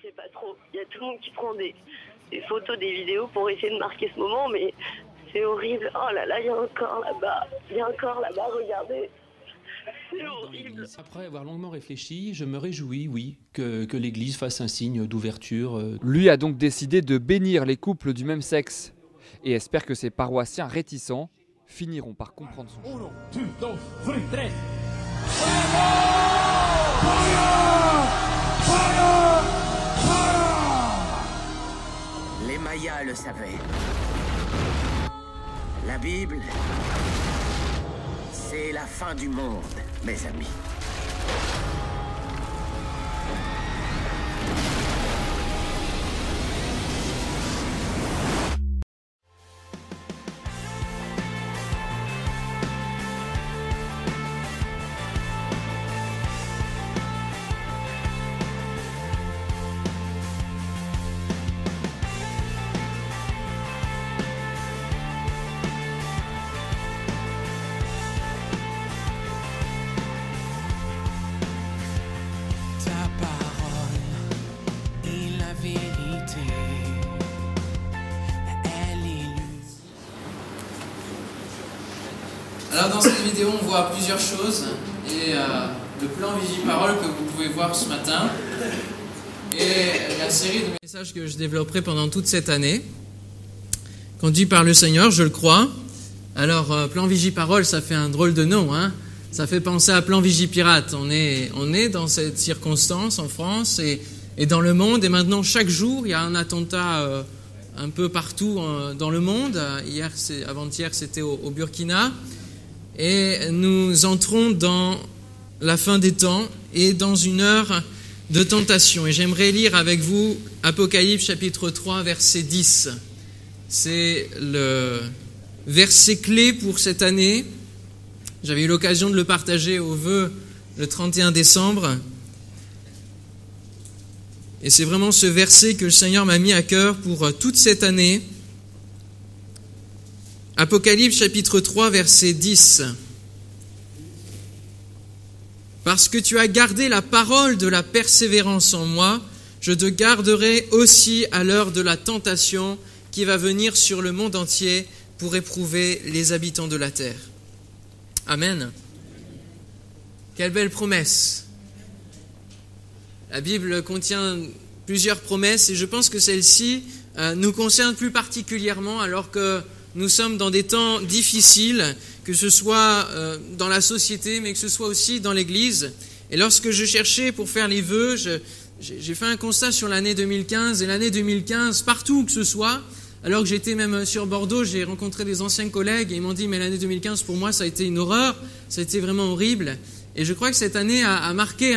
sais pas trop. Il y a tout le monde qui prend des photos, des vidéos pour essayer de marquer ce moment, mais c'est horrible. Oh là là, il y a un corps là-bas. Il y a un corps là-bas, regardez. C'est horrible. Après avoir longuement réfléchi, je me réjouis, oui, que l'Église fasse un signe d'ouverture. Lui a donc décidé de bénir les couples du même sexe et espère que ses paroissiens réticents finiront par comprendre son choix. Les Mayas le savaient. La Bible, c'est la fin du monde, mes amis. Alors dans cette vidéo on voit plusieurs choses et le plan Vigie-Parole que vous pouvez voir ce matin et la série de messages que je développerai pendant toute cette année, conduit par le Seigneur, je le crois. Alors plan Vigie-Parole, ça fait un drôle de nom, hein. Ça fait penser à plan Vigie-Pirate. On est dans cette circonstance en France et dans le monde, et maintenant chaque jour il y a un attentat un peu partout dans le monde. Avant-hier c'était au Burkina. Et nous entrons dans la fin des temps et dans une heure de tentation. Et j'aimerais lire avec vous Apocalypse chapitre 3, verset 10. C'est le verset clé pour cette année. J'avais eu l'occasion de le partager au vœu le 31 décembre. Et c'est vraiment ce verset que le Seigneur m'a mis à cœur pour toute cette année. Apocalypse chapitre 3, verset 10. Parce que tu as gardé la parole de la persévérance en moi, je te garderai aussi à l'heure de la tentation qui va venir sur le monde entier pour éprouver les habitants de la terre. Amen. Quelle belle promesse. La Bible contient plusieurs promesses et je pense que celle-ci nous concerne plus particulièrement alors que nous sommes dans des temps difficiles, que ce soit dans la société, mais que ce soit aussi dans l'Église. Et lorsque je cherchais pour faire les vœux, j'ai fait un constat sur l'année 2015. Et l'année 2015, partout où que ce soit, alors que j'étais même sur Bordeaux, j'ai rencontré des anciens collègues et ils m'ont dit « mais l'année 2015, pour moi, ça a été une horreur, ça a été vraiment horrible ». Et je crois que cette année a marqué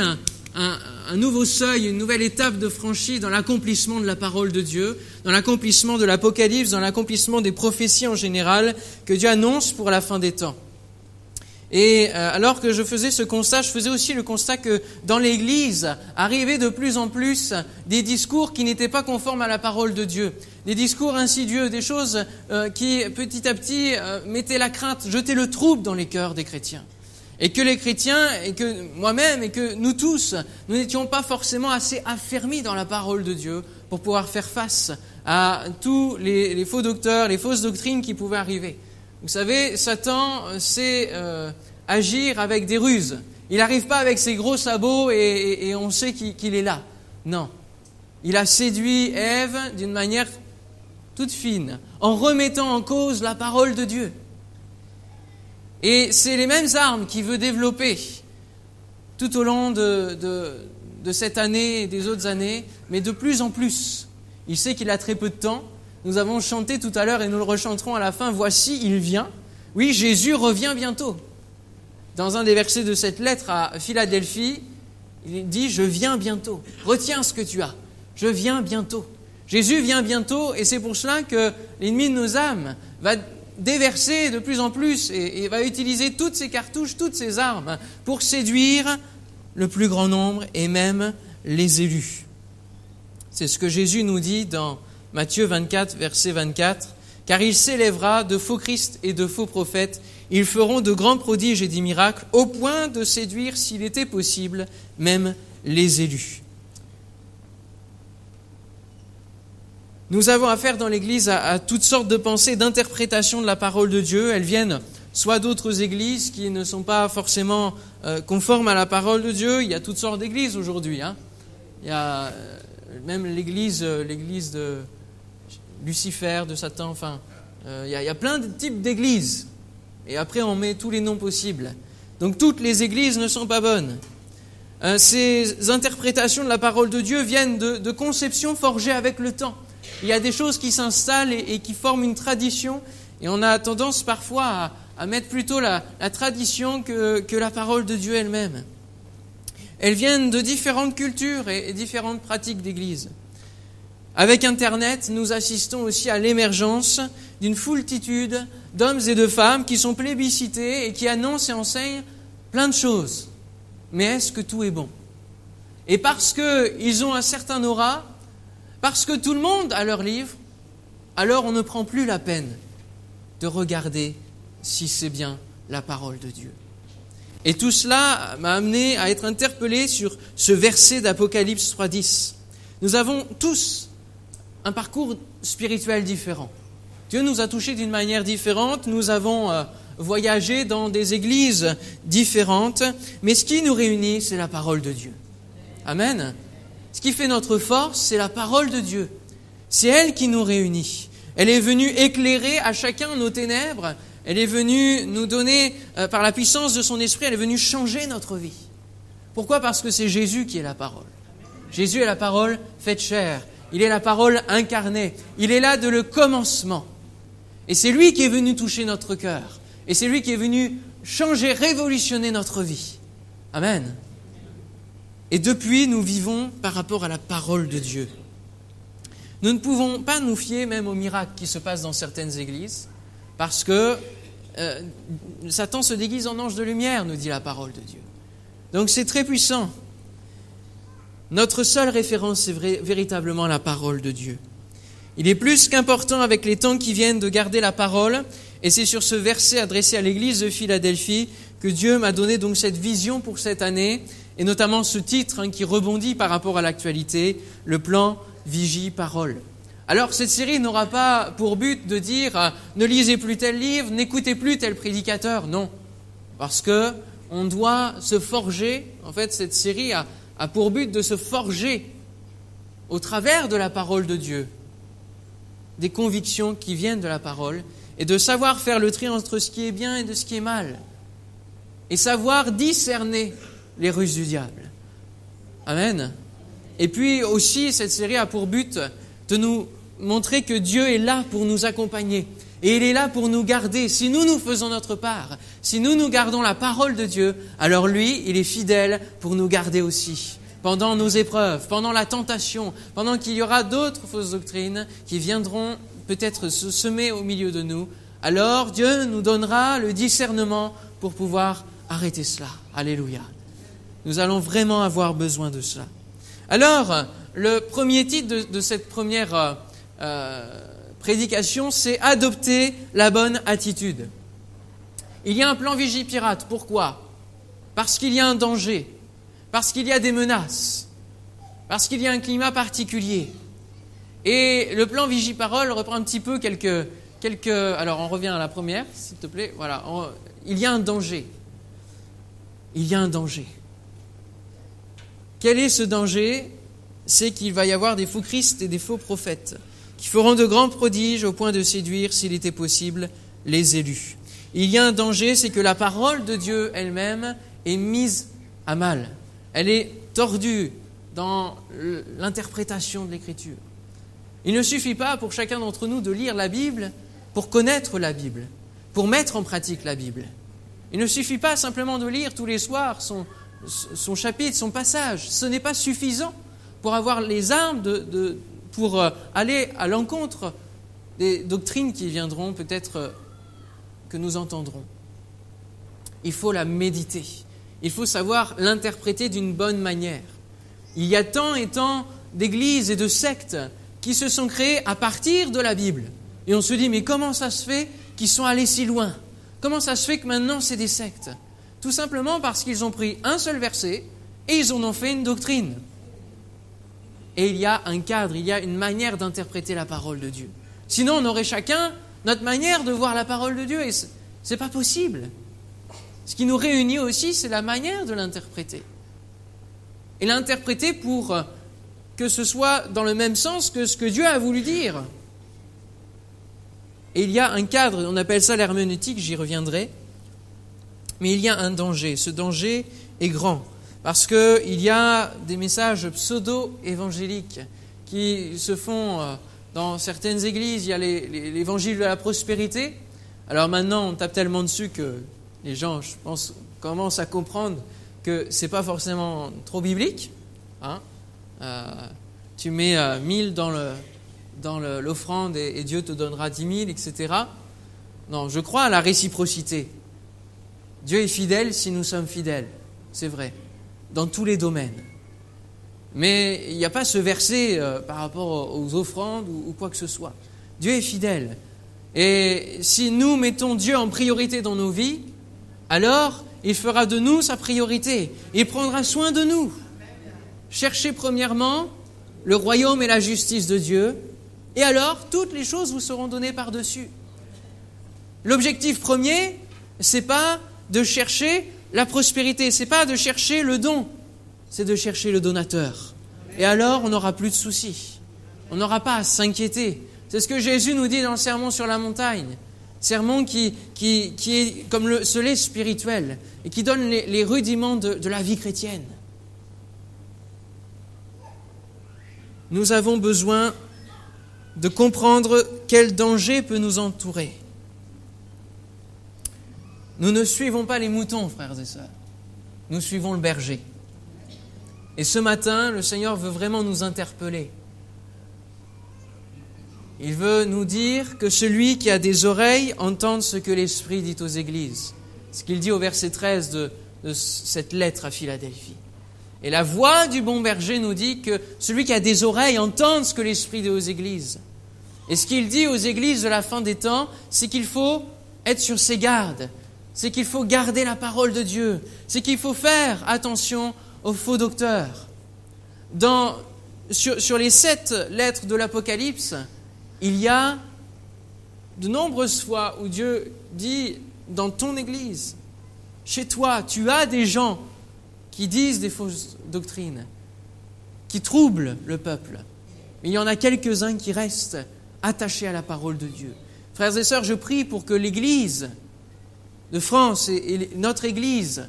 un nouveau seuil, une nouvelle étape de franchie dans l'accomplissement de la parole de Dieu, dans l'accomplissement de l'Apocalypse, dans l'accomplissement des prophéties en général que Dieu annonce pour la fin des temps. Et alors que je faisais ce constat, je faisais aussi le constat que dans l'Église arrivaient de plus en plus des discours qui n'étaient pas conformes à la parole de Dieu, des discours insidieux, des choses qui petit à petit mettaient la crainte, jetaient le trouble dans les cœurs des chrétiens. Et que les chrétiens, et que moi-même, et que nous tous, nous n'étions pas forcément assez affermis dans la parole de Dieu pour pouvoir faire face à tous les faux docteurs, les fausses doctrines qui pouvaient arriver. Vous savez, Satan sait agir avec des ruses. Il n'arrive pas avec ses gros sabots et on sait qu'il est là. Non. Il a séduit Ève d'une manière toute fine, en remettant en cause la parole de Dieu. Et c'est les mêmes armes qu'il veut développer tout au long de cette année et des autres années, mais de plus en plus. Il sait qu'il a très peu de temps. Nous avons chanté tout à l'heure et nous le rechanterons à la fin. Voici, il vient. Oui, Jésus revient bientôt. Dans un des versets de cette lettre à Philadelphie, il dit « Je viens bientôt. Retiens ce que tu as. Je viens bientôt. » Jésus vient bientôt et c'est pour cela que l'ennemi de nos âmes va déverser de plus en plus et va utiliser toutes ses cartouches, toutes ses armes pour séduire le plus grand nombre et même les élus. C'est ce que Jésus nous dit dans Matthieu 24, verset 24. « Car il s'élèvera de faux Christ et de faux prophètes. Ils feront de grands prodiges et des miracles au point de séduire, s'il était possible, même les élus. » Nous avons affaire dans l'Église à toutes sortes de pensées, d'interprétations de la parole de Dieu. Elles viennent soit d'autres églises qui ne sont pas forcément conformes à la parole de Dieu. Il y a toutes sortes d'églises aujourd'hui. Il y a même l'église de Lucifer, de Satan, enfin, il y a plein de types d'églises. Et après, on met tous les noms possibles. Donc toutes les églises ne sont pas bonnes. Ces interprétations de la parole de Dieu viennent de conceptions forgées avec le temps. Il y a des choses qui s'installent et qui forment une tradition, et on a tendance parfois à mettre plutôt la tradition que la parole de Dieu elle-même. Elles viennent de différentes cultures et différentes pratiques d'Église. Avec Internet, nous assistons aussi à l'émergence d'une foultitude d'hommes et de femmes qui sont plébiscités et qui annoncent et enseignent plein de choses. Mais est-ce que tout est bon? Et parce qu'ils ont un certain aura, parce que tout le monde a leur livre, alors on ne prend plus la peine de regarder si c'est bien la parole de Dieu. Et tout cela m'a amené à être interpellé sur ce verset d'Apocalypse 3.10. Nous avons tous un parcours spirituel différent. Dieu nous a touchés d'une manière différente, nous avons voyagé dans des églises différentes, mais ce qui nous réunit, c'est la parole de Dieu. Amen. Ce qui fait notre force, c'est la parole de Dieu. C'est elle qui nous réunit. Elle est venue éclairer à chacun nos ténèbres. Elle est venue nous donner, par la puissance de son esprit, elle est venue changer notre vie. Pourquoi? Parce que c'est Jésus qui est la parole. Jésus est la parole faite chair. Il est la parole incarnée. Il est là de le commencement. Et c'est lui qui est venu toucher notre cœur. Et c'est lui qui est venu changer, révolutionner notre vie. Amen. Et depuis, nous vivons par rapport à la parole de Dieu. Nous ne pouvons pas nous fier même aux miracles qui se passent dans certaines églises, parce que Satan se déguise en ange de lumière, nous dit la parole de Dieu. Donc c'est très puissant. Notre seule référence, c'est véritablement la parole de Dieu. Il est plus qu'important avec les temps qui viennent de garder la parole, et c'est sur ce verset adressé à l'église de Philadelphie que Dieu m'a donné donc cette vision pour cette année, et notamment ce titre qui rebondit par rapport à l'actualité, le plan Vigie Parole. Alors cette série n'aura pas pour but de dire ne lisez plus tel livre, n'écoutez plus tel prédicateur, non. Parce que on doit se forger, en fait cette série a pour but de se forger au travers de la parole de Dieu, des convictions qui viennent de la parole, et de savoir faire le tri entre ce qui est bien et de ce qui est mal, et savoir discerner les ruses du diable. Amen. Et puis aussi, cette série a pour but de nous montrer que Dieu est là pour nous accompagner. Et il est là pour nous garder. Si nous faisons notre part, si nous gardons la parole de Dieu, alors lui, il est fidèle pour nous garder aussi. Pendant nos épreuves, pendant la tentation, pendant qu'il y aura d'autres fausses doctrines qui viendront peut-être se semer au milieu de nous, alors Dieu nous donnera le discernement pour pouvoir arrêter cela. Alléluia. Nous allons vraiment avoir besoin de cela. Alors, le premier titre de cette première prédication, c'est « Adopter la bonne attitude ». Il y a un plan Vigie Pirate. Pourquoi? Parce qu'il y a un danger, parce qu'il y a des menaces, parce qu'il y a un climat particulier. Et le plan Vigie Parole reprend un petit peu quelques... Alors, on revient à la première, s'il te plaît. Voilà. Il y a un danger. Il y a un danger. Quel est ce danger? C'est qu'il va y avoir des faux Christ et des faux prophètes qui feront de grands prodiges au point de séduire, s'il était possible, les élus. Il y a un danger, c'est que la parole de Dieu elle-même est mise à mal. Elle est tordue dans l'interprétation de l'Écriture. Il ne suffit pas pour chacun d'entre nous de lire la Bible pour connaître la Bible, pour mettre en pratique la Bible. Il ne suffit pas simplement de lire tous les soirs son chapitre, son passage. Ce n'est pas suffisant pour avoir les armes pour aller à l'encontre des doctrines qui viendront peut-être que nous entendrons. Il faut la méditer. Il faut savoir l'interpréter d'une bonne manière. Il y a tant et tant d'églises et de sectes qui se sont créées à partir de la Bible. Et on se dit, mais comment ça se fait qu'ils sont allés si loin? Comment ça se fait que maintenant c'est des sectes? Tout simplement parce qu'ils ont pris un seul verset et ils en ont fait une doctrine. et il y a un cadre, il y a une manière d'interpréter la parole de Dieu. Sinon, on aurait chacun notre manière de voir la parole de Dieu, et c'est pas possible. Ce qui nous réunit aussi, c'est la manière de l'interpréter. Et l'interpréter pour que ce soit dans le même sens que ce que Dieu a voulu dire. Et il y a un cadre, on appelle ça l'herméneutique, j'y reviendrai. Mais il y a un danger. Ce danger est grand. Parce qu'il y a des messages pseudo-évangéliques qui se font dans certaines églises. Il y a l'évangile de la prospérité. Alors maintenant, on tape tellement dessus que les gens, je pense, commencent à comprendre que ce n'est pas forcément trop biblique. Hein. Tu mets 1000 dans l'offrande et Dieu te donnera 10 000, etc. Non, je crois à la réciprocité. Dieu est fidèle si nous sommes fidèles, c'est vrai, dans tous les domaines. Mais il n'y a pas ce verset par rapport aux offrandes ou quoi que ce soit. Dieu est fidèle. Et si nous mettons Dieu en priorité dans nos vies, alors il fera de nous sa priorité. Il prendra soin de nous. Cherchez premièrement le royaume et la justice de Dieu, et alors toutes les choses vous seront données par-dessus. L'objectif premier, c'est pas de chercher la prospérité, c'est pas de chercher le don, c'est de chercher le donateur. Et alors on n'aura plus de soucis. On n'aura pas à s'inquiéter. C'est ce que Jésus nous dit dans le sermon sur la montagne. Sermon qui est comme ce lait spirituel et qui donne les rudiments de la vie chrétienne. Nous avons besoin de comprendre quel danger peut nous entourer. Nous ne suivons pas les moutons, frères et sœurs. Nous suivons le berger. Et ce matin, le Seigneur veut vraiment nous interpeller. Il veut nous dire que celui qui a des oreilles entende ce que l'Esprit dit aux églises. Ce qu'il dit au verset 13 de cette lettre à Philadelphie. Et la voix du bon berger nous dit que celui qui a des oreilles entende ce que l'Esprit dit aux églises. Et ce qu'il dit aux églises de la fin des temps, c'est qu'il faut être sur ses gardes. C'est qu'il faut garder la parole de Dieu. C'est qu'il faut faire attention aux faux docteurs. Sur les 7 lettres de l'Apocalypse, il y a de nombreuses fois où Dieu dit dans ton église, chez toi, tu as des gens qui disent des fausses doctrines, qui troublent le peuple. Mais il y en a quelques-uns qui restent attachés à la parole de Dieu. Frères et sœurs, je prie pour que l'Église de France et notre Église,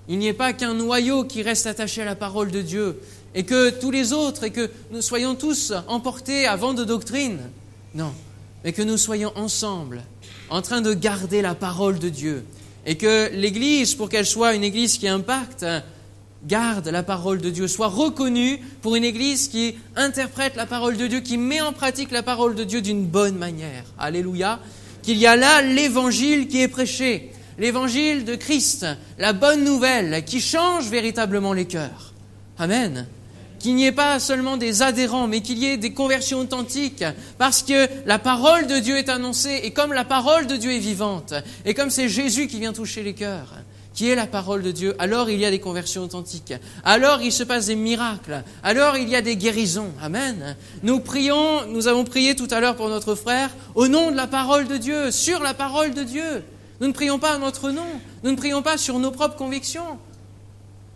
il n'y ait pas qu'un noyau qui reste attaché à la parole de Dieu, et que tous les autres, et que nous soyons tous emportés à vent de doctrine. Non, mais que nous soyons ensemble, en train de garder la parole de Dieu. Et que l'Église, pour qu'elle soit une Église qui impacte, garde la parole de Dieu, soit reconnue pour une Église qui interprète la parole de Dieu, qui met en pratique la parole de Dieu d'une bonne manière. Alléluia. Qu'il y a là l'Évangile qui est prêché, l'Évangile de Christ, la bonne nouvelle qui change véritablement les cœurs. Amen. Qu'il n'y ait pas seulement des adhérents, mais qu'il y ait des conversions authentiques, parce que la parole de Dieu est annoncée, et comme la parole de Dieu est vivante, et comme c'est Jésus qui vient toucher les cœurs, qui est la parole de Dieu, alors il y a des conversions authentiques, alors il se passe des miracles, alors il y a des guérisons. Amen. Nous avons prié tout à l'heure pour notre frère, au nom de la parole de Dieu, sur la parole de Dieu. Nous ne prions pas à notre nom, nous ne prions pas sur nos propres convictions,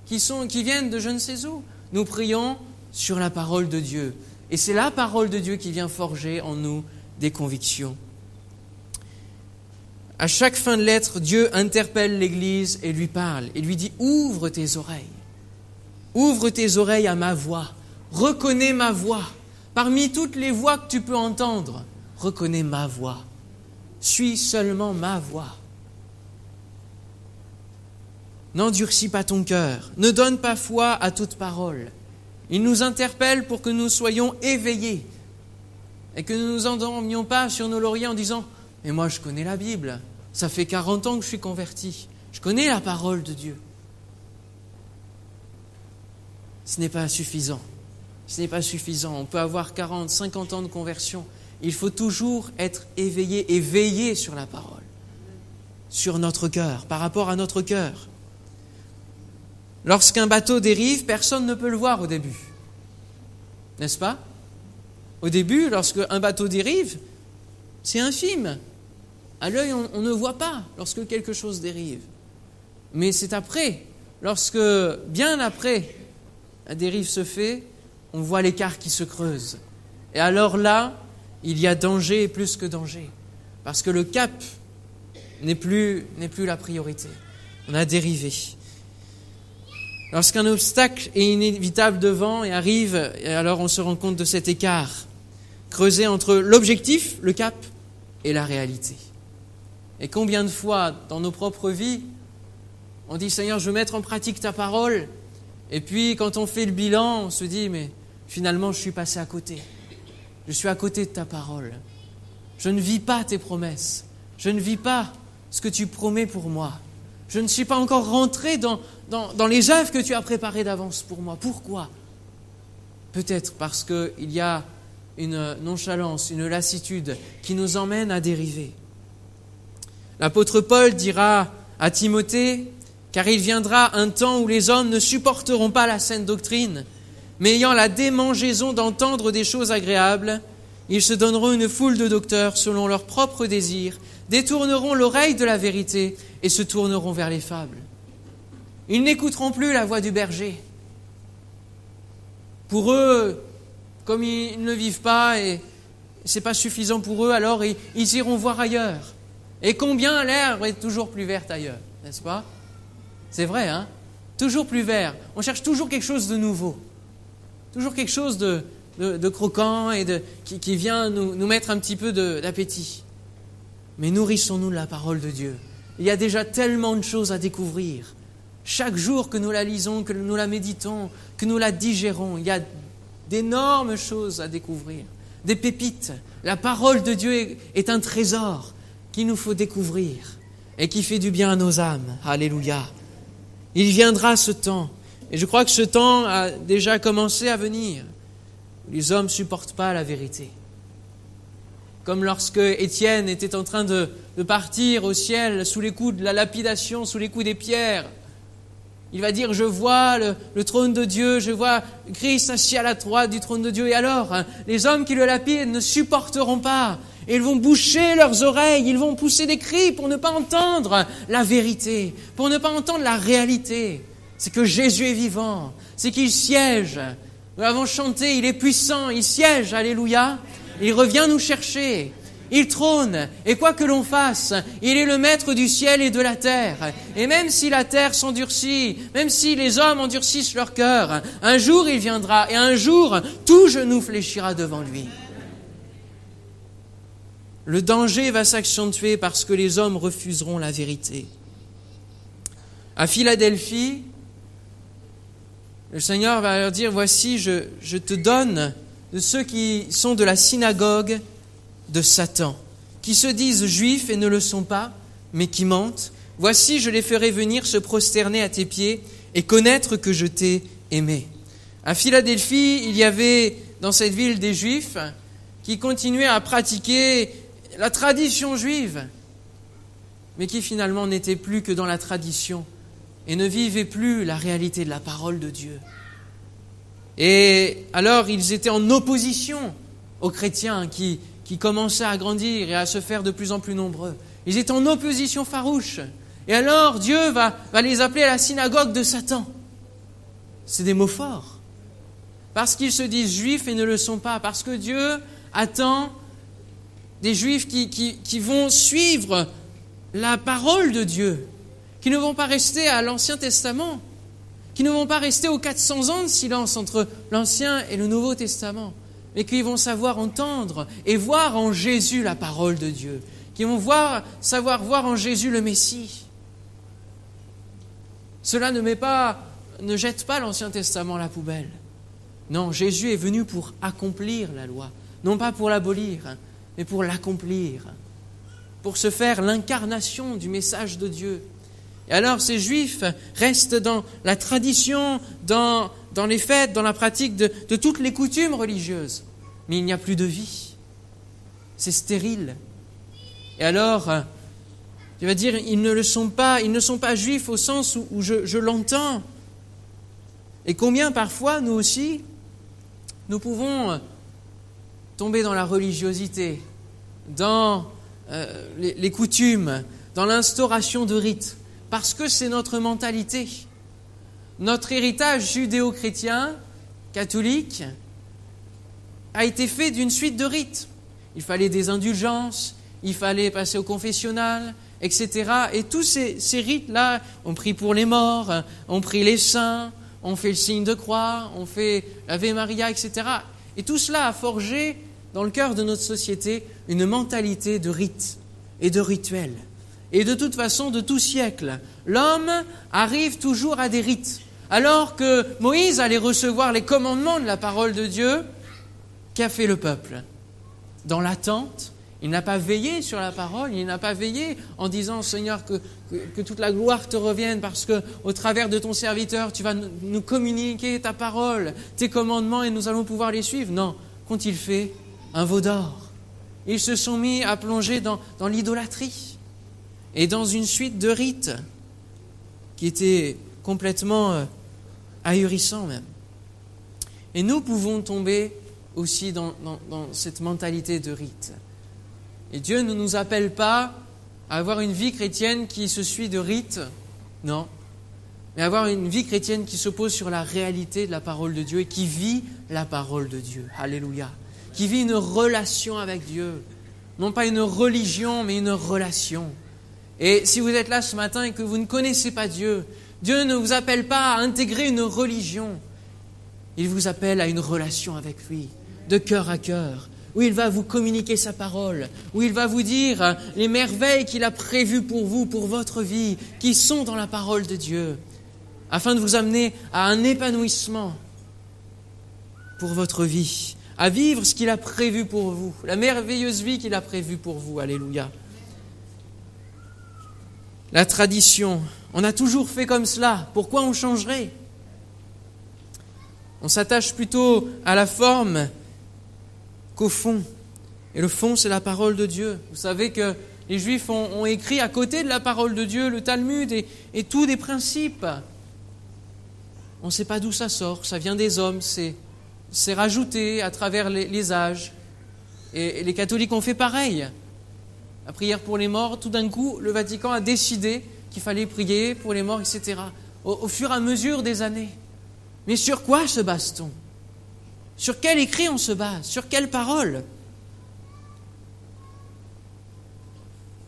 qui viennent de je ne sais où. Nous prions sur la parole de Dieu. Et c'est la parole de Dieu qui vient forger en nous des convictions. À chaque fin de lettre, Dieu interpelle l'Église et lui parle. Et lui dit, ouvre tes oreilles. Ouvre tes oreilles à ma voix. Reconnais ma voix. Parmi toutes les voix que tu peux entendre, reconnais ma voix. Suis seulement ma voix. N'endurcis pas ton cœur, ne donne pas foi à toute parole. Il nous interpelle pour que nous soyons éveillés et que nous ne nous endormions pas sur nos lauriers en disant « Mais moi je connais la Bible, ça fait 40 ans que je suis converti, je connais la parole de Dieu. » Ce n'est pas suffisant. Ce n'est pas suffisant. On peut avoir 40, 50 ans de conversion. Il faut toujours être éveillé et veiller sur la parole, sur notre cœur, par rapport à notre cœur. Lorsqu'un bateau dérive, personne ne peut le voir au début. n'est-ce pas? Au début, lorsque un bateau dérive, c'est infime. À l'œil, on ne voit pas lorsque quelque chose dérive. Mais c'est après, lorsque, bien après, la dérive se fait, on voit l'écart qui se creuse. Et alors là, il y a danger et plus que danger. Parce que le cap n'est plus la priorité. On a dérivé. Lorsqu'un obstacle est inévitable devant et arrive, et alors on se rend compte de cet écart creusé entre l'objectif, le cap, et la réalité. Et combien de fois, dans nos propres vies, on dit « Seigneur, je veux mettre en pratique ta parole », et puis quand on fait le bilan, on se dit « Mais finalement, je suis passé à côté. Je suis à côté de ta parole. Je ne vis pas tes promesses. Je ne vis pas ce que tu promets pour moi. Je ne suis pas encore rentré dans les œuvres que tu as préparées d'avance pour moi. Pourquoi ? Peut-être parce qu'il y a une nonchalance, une lassitude qui nous emmène à dériver. L'apôtre Paul dira à Timothée, « Car il viendra un temps où les hommes ne supporteront pas la saine doctrine, mais ayant la démangeaison d'entendre des choses agréables, ils se donneront une foule de docteurs selon leurs propres désirs, détourneront l'oreille de la vérité et se tourneront vers les fables. Ils n'écouteront plus la voix du berger. Pour eux, comme ils ne le vivent pas et c'est pas suffisant pour eux, alors ils iront voir ailleurs. Et combien l'herbe est toujours plus verte ailleurs, n'est-ce pas? C'est vrai, hein? Toujours plus vert. On cherche toujours quelque chose de nouveau. Toujours quelque chose de croquant et qui vient nous mettre un petit peu d'appétit. Mais nourrissons-nous de la parole de Dieu. Il y a déjà tellement de choses à découvrir. Chaque jour que nous la lisons, que nous la méditons, que nous la digérons, il y a d'énormes choses à découvrir. Des pépites. La parole de Dieu est un trésor qu'il nous faut découvrir et qui fait du bien à nos âmes. Alléluia. Il viendra ce temps. Et je crois que ce temps a déjà commencé à venir. Les hommes ne supportent pas la vérité. Comme lorsque Étienne était en train de partir au ciel sous les coups de la lapidation, sous les coups des pierres. Il va dire, je vois le trône de Dieu, je vois Christ assis à la droite du trône de Dieu. Et alors, les hommes qui le lapident ne supporteront pas. Et ils vont boucher leurs oreilles, ils vont pousser des cris pour ne pas entendre la vérité, pour ne pas entendre la réalité. C'est que Jésus est vivant, c'est qu'il siège. Nous l'avons chanté, il est puissant, il siège, alléluia. Il revient nous chercher, il trône, et quoi que l'on fasse, il est le maître du ciel et de la terre. Et même si la terre s'endurcit, même si les hommes endurcissent leur cœur, un jour il viendra, et un jour tout genou fléchira devant lui. Le danger va s'accentuer parce que les hommes refuseront la vérité. À Philadelphie, le Seigneur va leur dire, voici, je te donne de ceux qui sont de la synagogue de Satan, qui se disent juifs et ne le sont pas, mais qui mentent. Voici, je les ferai venir se prosterner à tes pieds et connaître que je t'ai aimé. À Philadelphie, il y avait dans cette ville des Juifs qui continuaient à pratiquer la tradition juive, mais qui finalement n'étaient plus que dans la tradition et ne vivaient plus la réalité de la parole de Dieu. Et alors, ils étaient en opposition aux chrétiens qui commençaient à grandir et à se faire de plus en plus nombreux. Ils étaient en opposition farouche. Et alors, Dieu va les appeler à la synagogue de Satan. C'est des mots forts. Parce qu'ils se disent juifs et ne le sont pas. Parce que Dieu attend des juifs qui vont suivre la parole de Dieu, qui ne vont pas rester à l'Ancien Testament, qui ne vont pas rester aux 400 ans de silence entre l'Ancien et le Nouveau Testament, mais qui vont savoir entendre et voir en Jésus la parole de Dieu, qui vont savoir voir en Jésus le Messie. Cela ne jette pas l'Ancien Testament à la poubelle. Non, Jésus est venu pour accomplir la loi, non pas pour l'abolir, mais pour l'accomplir, pour se faire l'incarnation du message de Dieu. Et alors ces Juifs restent dans la tradition, dans les fêtes, dans la pratique de toutes les coutumes religieuses. Mais il n'y a plus de vie. C'est stérile. Et alors, tu vas dire, ils ne sont pas juifs au sens où je l'entends. Et combien parfois, nous aussi, nous pouvons tomber dans la religiosité, dans les coutumes, dans l'instauration de rites, parce que c'est notre mentalité. Notre héritage judéo-chrétien, catholique, a été fait d'une suite de rites. Il fallait des indulgences, il fallait passer au confessionnal, etc. Et tous ces rites-là, on prie pour les morts, on prie les saints, on fait le signe de croix, on fait l'Ave Maria, etc. Et tout cela a forgé dans le cœur de notre société une mentalité de rites et de rituels. Et de toute façon, de tout siècle, l'homme arrive toujours à des rites. Alors que Moïse allait recevoir les commandements de la parole de Dieu, qu'a fait le peuple? Dans l'attente, il n'a pas veillé sur la parole, il n'a pas veillé en disant « Seigneur, que toute la gloire te revienne parce que au travers de ton serviteur, tu vas nous communiquer ta parole, tes commandements et nous allons pouvoir les suivre. » Non, qu'ont-ils fait? Un veau d'or. Ils se sont mis à plonger dans l'idolâtrie et dans une suite de rites qui étaient complètement ahurissants même. Et nous pouvons tomber aussi dans cette mentalité de rite. Et Dieu ne nous appelle pas à avoir une vie chrétienne qui se suit de rites, non, mais avoir une vie chrétienne qui se pose sur la réalité de la parole de Dieu et qui vit la parole de Dieu. Alléluia. Qui vit une relation avec Dieu. Non pas une religion, mais une relation. Et si vous êtes là ce matin et que vous ne connaissez pas Dieu, Dieu ne vous appelle pas à intégrer une religion. Il vous appelle à une relation avec lui, de cœur à cœur, où il va vous communiquer sa parole, où il va vous dire les merveilles qu'il a prévues pour vous, pour votre vie, qui sont dans la parole de Dieu, afin de vous amener à un épanouissement pour votre vie, à vivre ce qu'il a prévu pour vous, la merveilleuse vie qu'il a prévue pour vous. Alléluia. La tradition, on a toujours fait comme cela, pourquoi on changerait? On s'attache plutôt à la forme qu'au fond. Et le fond, c'est la parole de Dieu. Vous savez que les Juifs ont écrit à côté de la parole de Dieu le Talmud et tous des principes. On ne sait pas d'où ça sort, ça vient des hommes, c'est rajouté à travers les âges. Et les catholiques ont fait pareil. La prière pour les morts, tout d'un coup, le Vatican a décidé qu'il fallait prier pour les morts, etc. Au fur et à mesure des années. Mais sur quoi se base-t-on? Sur quel écrit on se base? Sur quelle parole?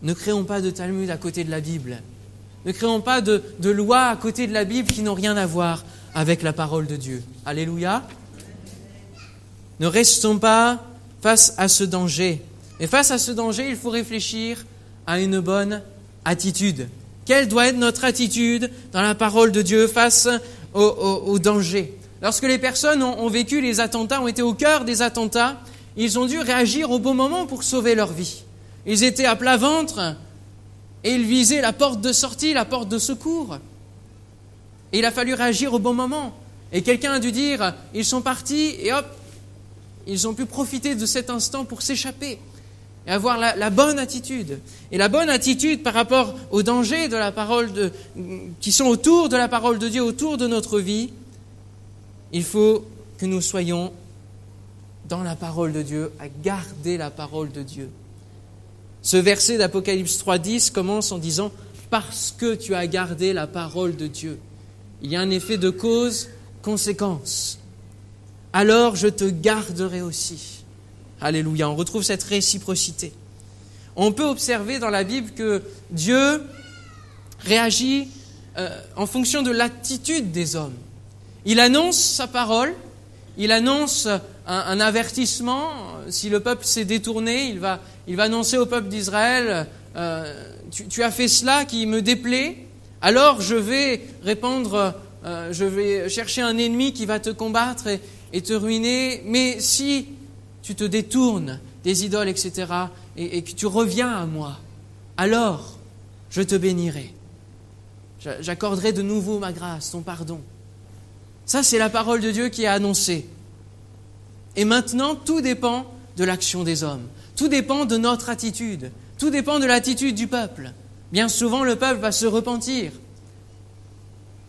Ne créons pas de Talmud à côté de la Bible. Ne créons pas de lois à côté de la Bible qui n'ont rien à voir avec la parole de Dieu. Alléluia. Ne restons pas face à ce danger. Et face à ce danger, il faut réfléchir à une bonne attitude. Quelle doit être notre attitude dans la parole de Dieu face au danger? Lorsque les personnes ont vécu les attentats, ont été au cœur des attentats, ils ont dû réagir au bon moment pour sauver leur vie. Ils étaient à plat ventre et ils visaient la porte de sortie, la porte de secours. Et il a fallu réagir au bon moment. Et quelqu'un a dû dire, ils sont partis et hop, ils ont pu profiter de cet instant pour s'échapper et avoir la bonne attitude. Et la bonne attitude par rapport aux dangers de la parole qui sont autour de la parole de Dieu, autour de notre vie, il faut que nous soyons dans la parole de Dieu, à garder la parole de Dieu. Ce verset d'Apocalypse 3.10 commence en disant « Parce que tu as gardé la parole de Dieu ». Il y a un effet de cause-conséquence. « Alors je te garderai aussi ». Alléluia, on retrouve cette réciprocité. On peut observer dans la Bible que Dieu réagit en fonction de l'attitude des hommes. Il annonce sa parole, il annonce un avertissement. Si le peuple s'est détourné, il va annoncer au peuple d'Israël tu as fait cela qui me déplaît, alors je vais répandre, je vais chercher un ennemi qui va te combattre et te ruiner. Mais si tu te détournes des idoles, etc., et que tu reviens à moi, alors je te bénirai. J'accorderai de nouveau ma grâce, ton pardon. Ça, c'est la parole de Dieu qui est annoncée. Et maintenant, tout dépend de l'action des hommes. Tout dépend de notre attitude. Tout dépend de l'attitude du peuple. Bien souvent, le peuple va se repentir.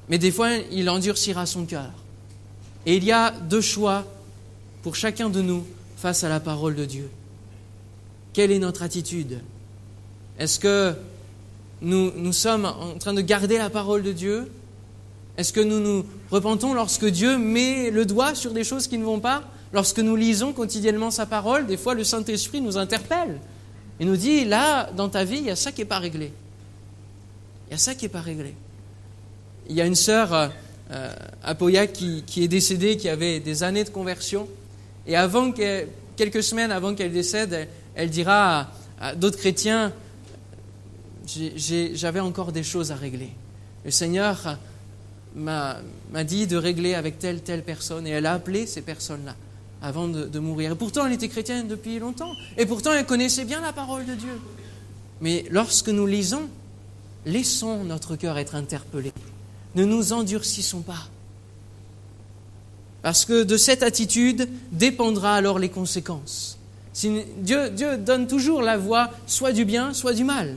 Mais des fois, il endurcira son cœur. Et il y a deux choix pour chacun de nous face à la parole de Dieu. Quelle est notre attitude? Est-ce que nous sommes en train de garder la parole de Dieu? Est-ce que nous nous repentons lorsque Dieu met le doigt sur des choses qui ne vont pas? Lorsque nous lisons quotidiennement sa parole, des fois le Saint-Esprit nous interpelle et nous dit, là, dans ta vie, il y a ça qui n'est pas réglé. Il y a ça qui n'est pas réglé. Il y a une sœur à Pauillac qui est décédée, qui avait des années de conversion, et quelques semaines avant qu'elle décède, elle dira à d'autres chrétiens, j'avais encore des choses à régler. Le Seigneur m'a dit de régler avec telle personne, et elle a appelé ces personnes-là avant de mourir. Et pourtant, elle était chrétienne depuis longtemps, et pourtant, elle connaissait bien la parole de Dieu. Mais lorsque nous lisons, laissons notre cœur être interpellé. Ne nous endurcissons pas. Parce que de cette attitude dépendra alors les conséquences. Dieu donne toujours la voie soit du bien, soit du mal.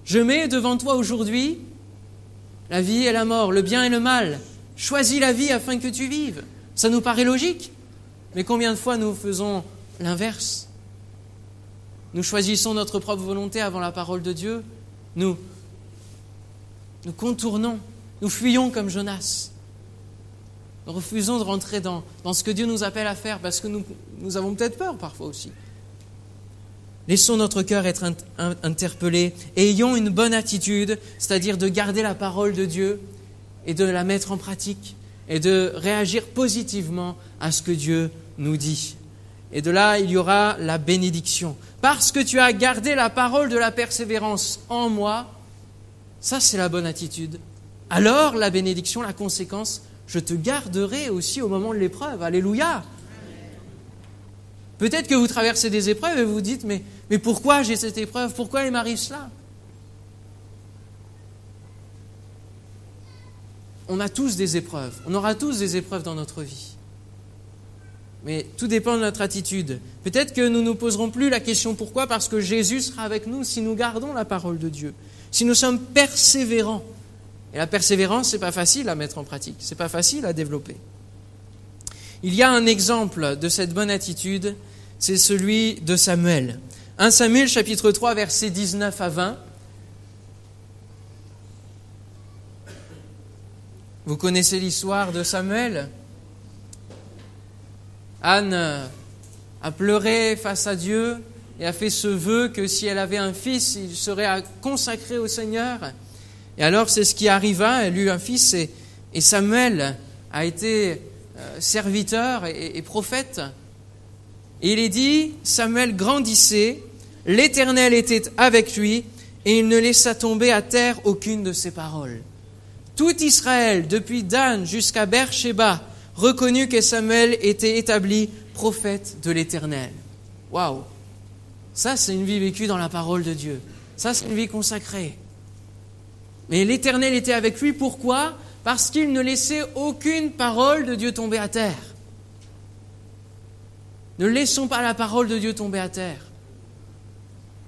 Je mets devant toi aujourd'hui la vie et la mort, le bien et le mal. Choisis la vie afin que tu vives. Ça nous paraît logique. Mais combien de fois nous faisons l'inverse? Nous choisissons notre propre volonté avant la parole de Dieu. Nous contournons, nous fuyons comme Jonas. Nous refusons de rentrer dans ce que Dieu nous appelle à faire parce que nous avons peut-être peur parfois aussi. Laissons notre cœur être interpellé et ayons une bonne attitude, c'est-à-dire de garder la parole de Dieu et de la mettre en pratique et de réagir positivement à ce que Dieu nous dit. Et de là, il y aura la bénédiction. Parce que tu as gardé la parole de la persévérance en moi, ça c'est la bonne attitude. Alors la bénédiction, la conséquence, je te garderai aussi au moment de l'épreuve. Alléluia. Peut-être que vous traversez des épreuves et vous vous dites, mais pourquoi j'ai cette épreuve? Pourquoi il m'arrive cela? On a tous des épreuves. On aura tous des épreuves dans notre vie. Mais tout dépend de notre attitude. Peut-être que nous ne nous poserons plus la question pourquoi, parce que Jésus sera avec nous si nous gardons la parole de Dieu, si nous sommes persévérants. Et la persévérance, c'est pas facile à mettre en pratique, c'est pas facile à développer. Il y a un exemple de cette bonne attitude, c'est celui de Samuel. 1 Samuel chapitre 3, versets 19 à 20. Vous connaissez l'histoire de Samuel? Anne a pleuré face à Dieu et a fait ce vœu que si elle avait un fils, il serait consacré au Seigneur. Et alors c'est ce qui arriva, elle eut un fils et Samuel a été serviteur et prophète. Et il est dit, Samuel grandissait, l'Éternel était avec lui et il ne laissa tomber à terre aucune de ses paroles. Tout Israël, depuis Dan jusqu'à Beersheba, reconnut que Samuel était établi prophète de l'Éternel. Waouh! Ça, c'est une vie vécue dans la parole de Dieu. Ça, c'est une vie consacrée. Mais l'Éternel était avec lui, pourquoi? Parce qu'il ne laissait aucune parole de Dieu tomber à terre. Ne laissons pas la parole de Dieu tomber à terre,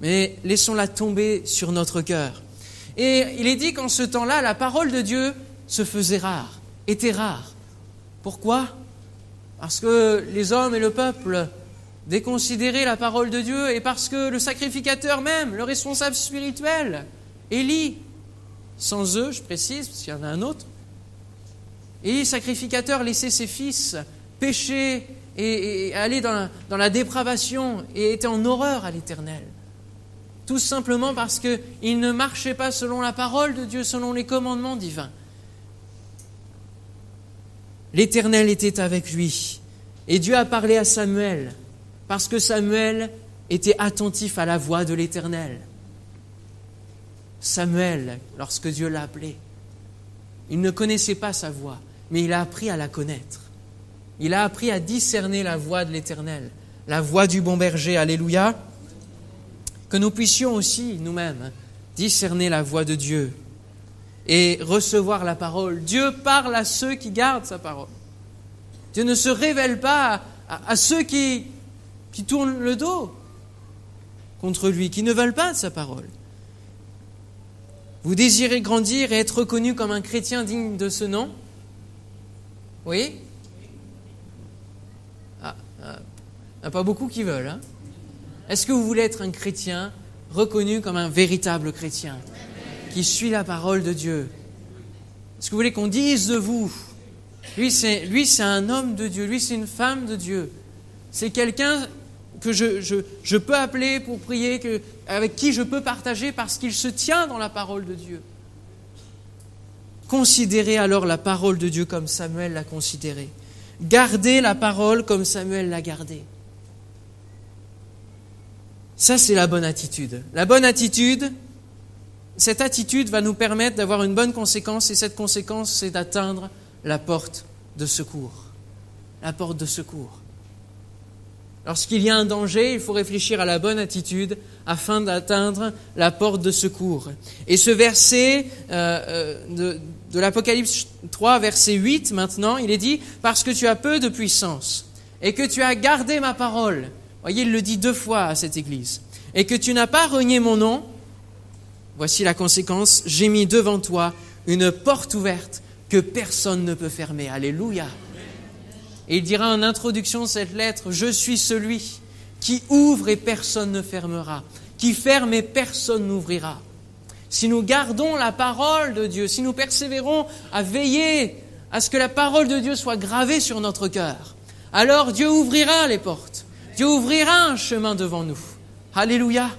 mais laissons-la tomber sur notre cœur. Et il est dit qu'en ce temps-là, la parole de Dieu se faisait rare, était rare. Pourquoi? Parce que les hommes et le peuple déconsidéraient la parole de Dieu et parce que le sacrificateur même, le responsable spirituel, Élie, sans eux, je précise, parce qu'il y en a un autre, Élie, sacrificateur, laissait ses fils pécher et aller dans la dépravation et était en horreur à l'Éternel. Tout simplement parce qu'il ne marchait pas selon la parole de Dieu, selon les commandements divins. L'Éternel était avec lui. Et Dieu a parlé à Samuel, parce que Samuel était attentif à la voix de l'Éternel. Samuel, lorsque Dieu l'a appelé, il ne connaissait pas sa voix, mais il a appris à la connaître. Il a appris à discerner la voix de l'Éternel, la voix du bon berger. Alléluia. Que nous puissions aussi, nous-mêmes, discerner la voix de Dieu et recevoir la parole. Dieu parle à ceux qui gardent sa parole. Dieu ne se révèle pas à ceux qui tournent le dos contre lui, qui ne veulent pas de sa parole. Vous désirez grandir et être reconnu comme un chrétien digne de ce nom? Oui? Il n'y en a pas beaucoup qui veulent. Hein? Est-ce que vous voulez être un chrétien reconnu comme un véritable chrétien qui suit la parole de Dieu? Est-ce que vous voulez qu'on dise de vous, lui c'est un homme de Dieu, lui c'est une femme de Dieu, c'est quelqu'un que je peux appeler pour prier, avec qui je peux partager parce qu'il se tient dans la parole de Dieu. Considérez alors la parole de Dieu comme Samuel l'a considérée. Gardez la parole comme Samuel l'a gardée. Ça, c'est la bonne attitude. La bonne attitude, cette attitude va nous permettre d'avoir une bonne conséquence, et cette conséquence, c'est d'atteindre la porte de secours. La porte de secours. Lorsqu'il y a un danger, il faut réfléchir à la bonne attitude afin d'atteindre la porte de secours. Et ce verset de l'Apocalypse 3, verset 8, maintenant, il est dit « Parce que tu as peu de puissance et que tu as gardé ma parole ». Voyez, il le dit 2 fois à cette église. « Et que tu n'as pas renié mon nom ». Voici la conséquence, « J'ai mis devant toi une porte ouverte que personne ne peut fermer. » Alléluia. Et il dira en introduction de cette lettre, « Je suis celui qui ouvre et personne ne fermera, qui ferme et personne n'ouvrira. » Si nous gardons la parole de Dieu, si nous persévérons à veiller à ce que la parole de Dieu soit gravée sur notre cœur, alors Dieu ouvrira les portes. Dieu ouvrira un chemin devant nous. Alléluia.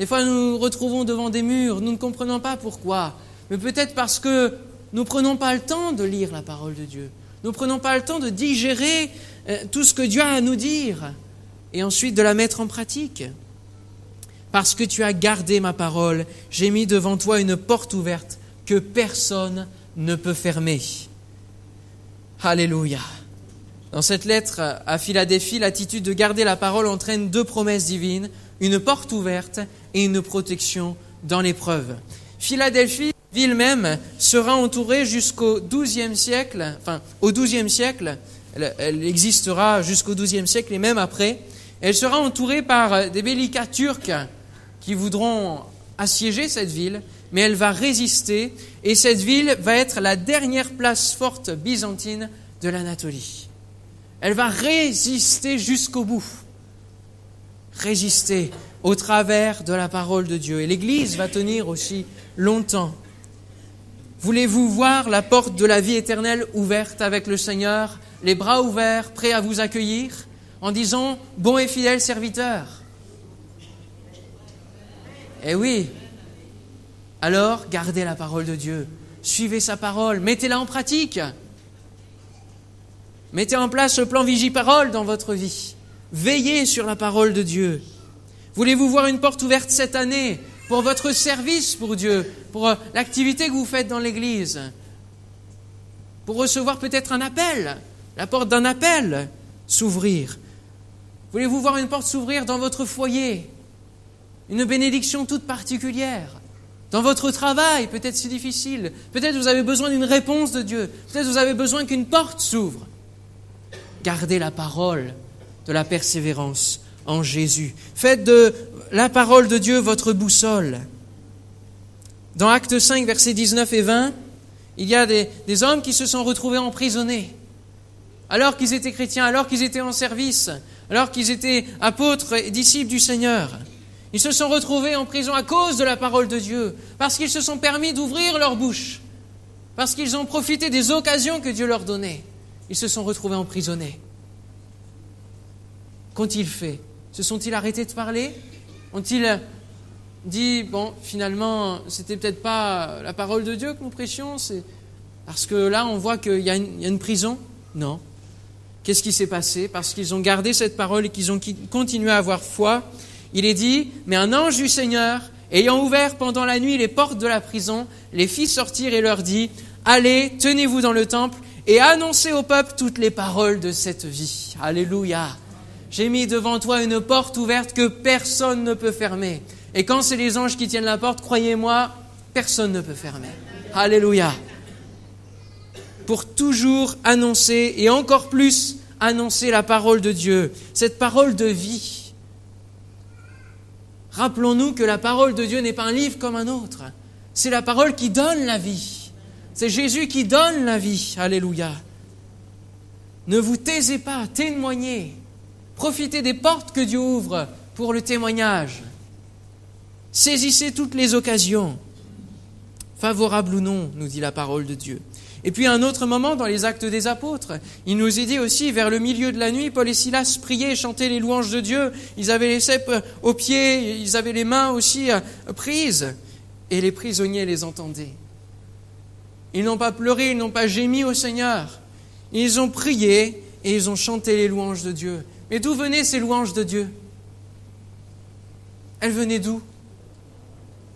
Des fois, nous nous retrouvons devant des murs, nous ne comprenons pas pourquoi, mais peut-être parce que nous ne prenons pas le temps de lire la parole de Dieu. Nous ne prenons pas le temps de digérer tout ce que Dieu a à nous dire et ensuite de la mettre en pratique. Parce que tu as gardé ma parole, j'ai mis devant toi une porte ouverte que personne ne peut fermer. Alléluia. Dans cette lettre à Philadelphie, l'attitude de garder la parole entraîne 2 promesses divines, une porte ouverte et une protection dans l'épreuve. Philadelphie, ville même, sera entourée jusqu'au XIIe siècle, au XIIe siècle, elle existera jusqu'au XIIe siècle et même après. Elle sera entourée par des bellicats turcs qui voudront assiéger cette ville, mais elle va résister et cette ville va être la dernière place forte byzantine de l'Anatolie. Elle va résister jusqu'au bout. Résister au travers de la parole de Dieu. Et l'Église va tenir aussi longtemps. Voulez-vous voir la porte de la vie éternelle ouverte avec le Seigneur, les bras ouverts, prêts à vous accueillir, en disant « Bon et fidèle serviteur ». Eh oui, alors gardez la parole de Dieu, suivez sa parole, mettez-la en pratique. Mettez en place le plan Vigie-Parole dans votre vie. Veillez sur la parole de Dieu. Voulez-vous voir une porte ouverte cette année pour votre service pour Dieu, pour l'activité que vous faites dans l'Église, pour recevoir peut-être un appel, la porte d'un appel s'ouvrir. Voulez-vous voir une porte s'ouvrir dans votre foyer, une bénédiction toute particulière, dans votre travail, peut-être c'est difficile, peut-être vous avez besoin d'une réponse de Dieu, peut-être vous avez besoin qu'une porte s'ouvre. Gardez la parole de la persévérance en Jésus. Faites de la parole de Dieu votre boussole. Dans Actes 5, versets 19 et 20, il y a des hommes qui se sont retrouvés emprisonnés, alors qu'ils étaient chrétiens, alors qu'ils étaient en service, alors qu'ils étaient apôtres et disciples du Seigneur. Ils se sont retrouvés en prison à cause de la parole de Dieu, parce qu'ils se sont permis d'ouvrir leur bouche, parce qu'ils ont profité des occasions que Dieu leur donnait. Ils se sont retrouvés emprisonnés. Qu'ont-ils fait? Se sont-ils arrêtés de parler? Ont-ils dit, bon, finalement, c'était peut-être pas la parole de Dieu que nous prêchions, c'est parce que là, on voit qu'il y a une prison? Non. Qu'est-ce qui s'est passé? Parce qu'ils ont gardé cette parole et qu'ils ont continué à avoir foi. Il est dit, mais un ange du Seigneur, ayant ouvert pendant la nuit les portes de la prison, les fit sortir et leur dit, allez, tenez-vous dans le temple et annoncez au peuple toutes les paroles de cette vie. Alléluia. J'ai mis devant toi une porte ouverte que personne ne peut fermer. Et quand c'est les anges qui tiennent la porte, croyez-moi, personne ne peut fermer. Alléluia. Pour toujours annoncer et encore plus annoncer la parole de Dieu, cette parole de vie. Rappelons-nous que la parole de Dieu n'est pas un livre comme un autre. C'est la parole qui donne la vie. C'est Jésus qui donne la vie. Alléluia. Ne vous taisez pas, témoignez. Profitez des portes que Dieu ouvre pour le témoignage. Saisissez toutes les occasions, favorables ou non, nous dit la parole de Dieu. Et puis à un autre moment, dans les Actes des Apôtres, il nous est dit aussi, vers le milieu de la nuit, Paul et Silas priaient et chantaient les louanges de Dieu. Ils avaient les cèpes aux pieds, ils avaient les mains aussi prises, et les prisonniers les entendaient. Ils n'ont pas pleuré, ils n'ont pas gémi au Seigneur. Ils ont prié et ils ont chanté les louanges de Dieu. Mais d'où venaient ces louanges de Dieu? Elles venaient d'où?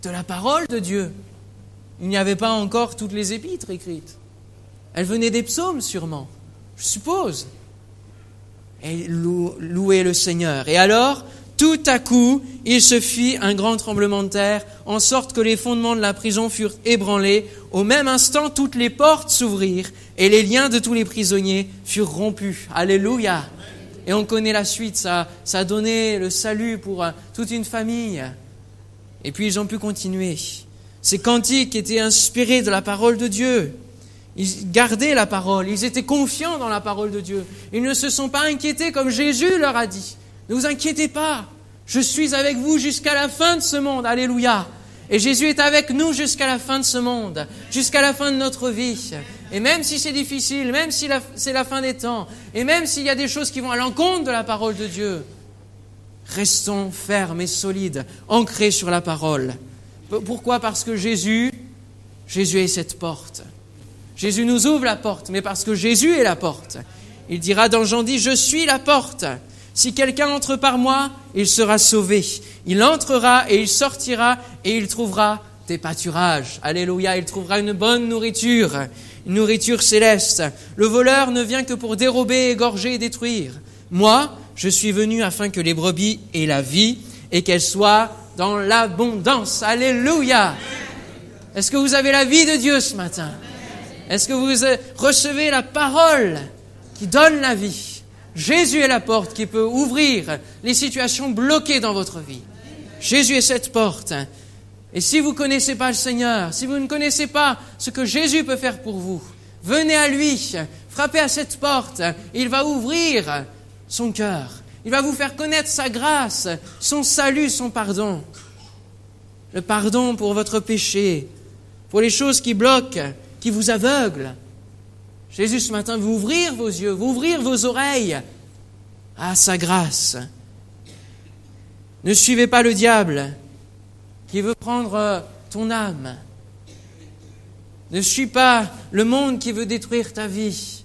De la parole de Dieu. Il n'y avait pas encore toutes les épîtres écrites. Elles venaient des psaumes sûrement, je suppose. Et louaient le Seigneur. Et alors, tout à coup, il se fit un grand tremblement de terre, en sorte que les fondements de la prison furent ébranlés. Au même instant, toutes les portes s'ouvrirent et les liens de tous les prisonniers furent rompus. Alléluia! Et on connaît la suite, ça a donné le salut pour toute une famille. Et puis ils ont pu continuer. Ces cantiques étaient inspirés de la parole de Dieu. Ils gardaient la parole, ils étaient confiants dans la parole de Dieu. Ils ne se sont pas inquiétés comme Jésus leur a dit. Ne vous inquiétez pas, je suis avec vous jusqu'à la fin de ce monde. Alléluia. Et Jésus est avec nous jusqu'à la fin de ce monde, jusqu'à la fin de notre vie. Et même si c'est difficile, même si c'est la fin des temps, et même s'il y a des choses qui vont à l'encontre de la parole de Dieu, restons fermes et solides, ancrés sur la parole. Pourquoi? Parce que Jésus est cette porte. Jésus nous ouvre la porte, mais parce que Jésus est la porte. Il dira dans Jean 10, « Je suis la porte. Si quelqu'un entre par moi, il sera sauvé. Il entrera et il sortira et il trouvera des pâturages. » Alléluia, il trouvera une bonne nourriture, une nourriture céleste. Le voleur ne vient que pour dérober, égorger et détruire. Moi, je suis venu afin que les brebis aient la vie et qu'elles soient dans l'abondance. Alléluia. Est-ce que vous avez la vie de Dieu ce matin? Est-ce que vous recevez la parole qui donne la vie? Jésus est la porte qui peut ouvrir les situations bloquées dans votre vie. Jésus est cette porte. Et si vous ne connaissez pas le Seigneur, si vous ne connaissez pas ce que Jésus peut faire pour vous, venez à lui, frappez à cette porte. Il va ouvrir son cœur. Il va vous faire connaître sa grâce, son salut, son pardon. Le pardon pour votre péché, pour les choses qui bloquent, qui vous aveuglent. Jésus, ce matin, veut ouvrir vos yeux, veut ouvrir vos oreilles à sa grâce. Ne suivez pas le diable qui veut prendre ton âme. Ne suis pas le monde qui veut détruire ta vie,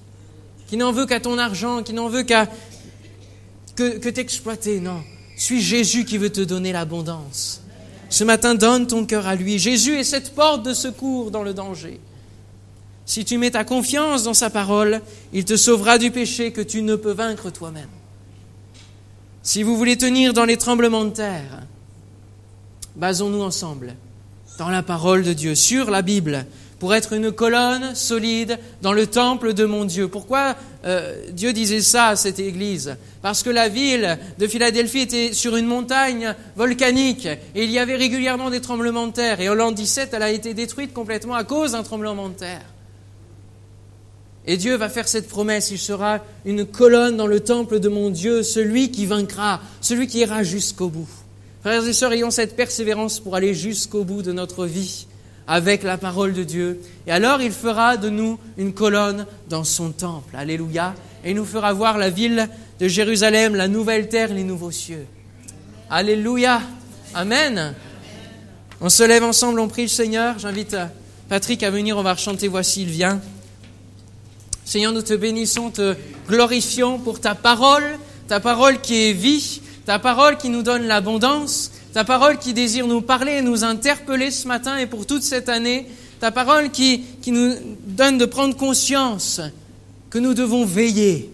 qui n'en veut qu'à ton argent, qui n'en veut que t'exploiter. Non, suis Jésus qui veut te donner l'abondance. Ce matin, donne ton cœur à lui. Jésus est cette porte de secours dans le danger. Si tu mets ta confiance dans sa parole, il te sauvera du péché que tu ne peux vaincre toi-même. Si vous voulez tenir dans les tremblements de terre, basons-nous ensemble dans la parole de Dieu, sur la Bible, pour être une colonne solide dans le temple de mon Dieu. Pourquoi Dieu disait ça à cette église? Parce que la ville de Philadelphie était sur une montagne volcanique et il y avait régulièrement des tremblements de terre. Et en l'an 17, elle a été détruite complètement à cause d'un tremblement de terre. Et Dieu va faire cette promesse, il sera une colonne dans le temple de mon Dieu, celui qui vaincra, celui qui ira jusqu'au bout. Frères et sœurs, ayons cette persévérance pour aller jusqu'au bout de notre vie avec la parole de Dieu. Et alors il fera de nous une colonne dans son temple. Alléluia. Et il nous fera voir la ville de Jérusalem, la nouvelle terre, les nouveaux cieux. Alléluia. Amen. On se lève ensemble, on prie le Seigneur. J'invite Patrick à venir, on va chanter « Voici, il vient ». Seigneur, nous te bénissons, te glorifions pour ta parole qui est vie, ta parole qui nous donne l'abondance, ta parole qui désire nous parler et nous interpeller ce matin et pour toute cette année, ta parole qui nous donne de prendre conscience que nous devons veiller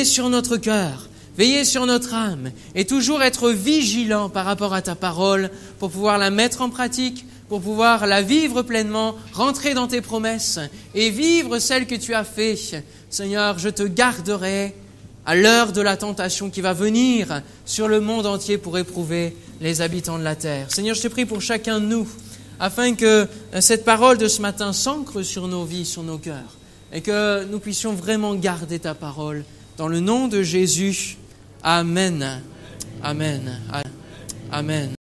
sur notre cœur, veiller sur notre âme et toujours être vigilants par rapport à ta parole pour pouvoir la mettre en pratique, pour pouvoir la vivre pleinement, rentrer dans tes promesses et vivre celles que tu as faites. Seigneur, je te garderai à l'heure de la tentation qui va venir sur le monde entier pour éprouver les habitants de la terre. Seigneur, je te prie pour chacun de nous, afin que cette parole de ce matin s'ancre sur nos vies, sur nos cœurs, et que nous puissions vraiment garder ta parole. Dans le nom de Jésus, Amen. Amen. Amen.